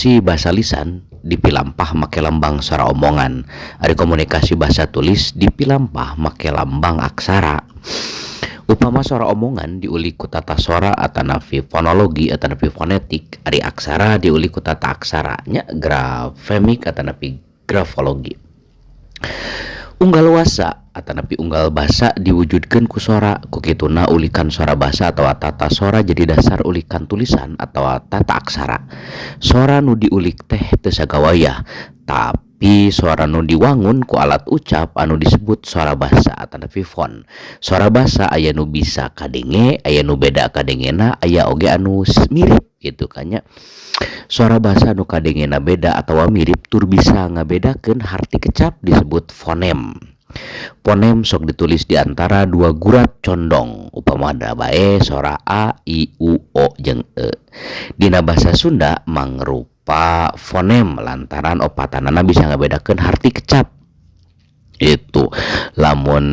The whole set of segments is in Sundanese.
Si basa lisan dipilampah make lambang sora omongan. Ada komunikasi basa tulis dipilampah make lambang aksara. Upama sora omongan diuli ku tata sora atanapi fonologi atanapi fonetik, ari aksara diuli ku tata aksara nya grafemik atanapi grafologi. Unggal wasa atanapi unggal basa diwujudkan ku sora, ku kituna ulikan sora basa atau tata sora jadi dasar ulikan tulisan atau tata aksara. Sora nu diulik teh teu sagawaya, tapi sora nu diwangun ku alat ucap anu disebut sora basa atanapi fon. Sora basa aya nu bisa kadenge, aya nu beda kadengena, aya oge anu mirip gitu kan nya. Suara basa nu kadengena beda atau mirip tur bisa ngabedakeun harti kecap disebut fonem. Fonem sok ditulis di antara dua gurat condong, upama da bae sora a, i, u, o jeung e. Dina basa Sunda mangrupa fonem lantaran opatanana bisa ngabedakeun harti kecap. Itu lamun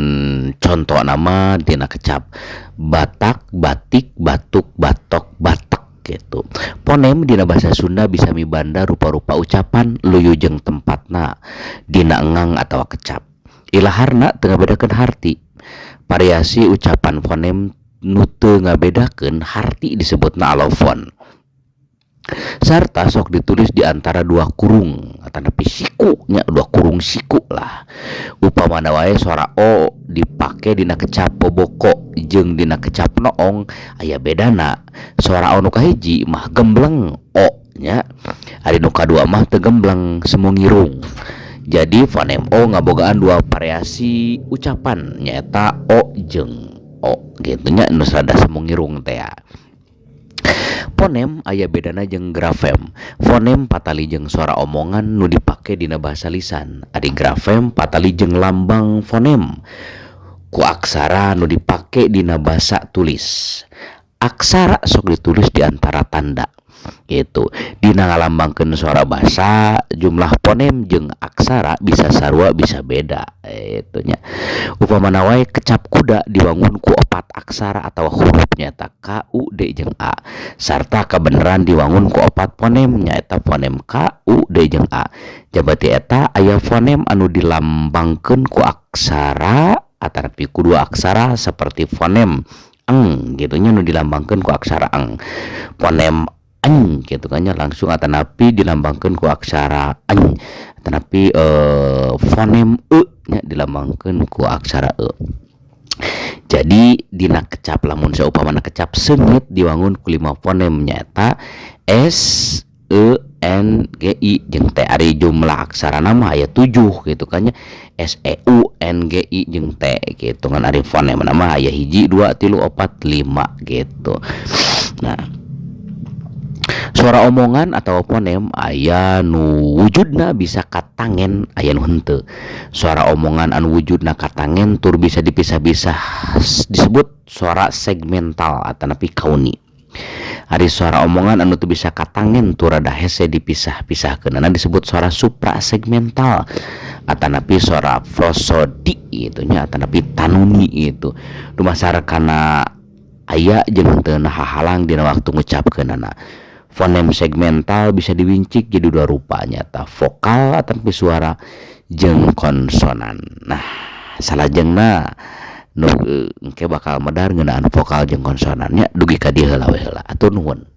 contoh nama dina kecap batak, batik, batuk, batok, batak gitu. Fonem dina bahasa Sunda bisa mibanda rupa-rupa ucapan luyu jeung tempatna dina engang atawa kecap. Ilaharna teu ngabedakeun harti. Variasi ucapan fonem nu teu ngabedakeun harti disebutna alofon. Sarta sok ditulis di antara dua kurung atanapi siku nya, dua kurung siku lah. Upamana wae suara o dipake dina kecap boboko jeung dina kecap noong aya bedana. Suara o nu kahiji mah gembleng o nya, ari nu kadua mah teu gembleng semu ngirung. Jadi fonem o ngabogaan dua variasi ucapan nyaeta o jeung o gitu nya, nu rada semu ngirung teh. Fonem aya bedana jeung grafem. Fonem patali jeung suara omongan nu dipake dina bahasa lisan. Ari grafem patali jeung lambang fonem ku aksara nu dipake dina bahasa tulis. Aksara sok ditulis di antara tanda gitu. Dina ngalambangkeun suara basa, jumlah fonem jeung aksara bisa sarua bisa beda itu nya. Upamana wae kecap kuda diwangun ku opat aksara atau huruf nyata k, u, d jeung a. Sarta kabeneran diwangun ku opat fonem nyaeta fonem k, u, d jeung a. Jabati eta aya fonem anu dilambangkeun ku aksara atanapi ku dua aksara seperti fonem eng gitu nya nu dilambangkeun ku aksara eng. Fonem eng gitu kan nya langsung atanapi dilambangkeun ku aksara eng. Atanapi fonem e nya dilambangkeun ku aksara e. Jadi dina kecap lamun saumpamana kecap seungit diwangun ku 5 fonem nyaeta s, e, n, g, i jeung t. Ari jumlah aksara nama aya 7 gitu kan nya. S, e, u, n, g, i jeung t gitu kan. Ari fonem nama aya 1 2 3 4 5 gitu. Nah, suara omongan atau fonem aya nu wujudna bisa katangen, aya nu henteu. Suara omongan anu wujudna katangen tur bisa dipisah-pisah disebut suara segmental atanapi kauni. Ari suara omongan anu teu bisa katangen tur rada hese dipisah-pisahkeunna disebut suara suprasegmental atanapi suara prosodi gitu nya, atanapi tanuni itu. Dumasar kana aya jeung teu hahalang dina waktu ngucapkeunana. Fonem segmental bisa diwincik jadi dua rupa nyata, vokal atanapi suara jeung konsonan. Nah, salajengna nu engke bakal medar ngeunaan vokal jeung konsonannya dugi ka dieu heula we heula. Atur nuhun.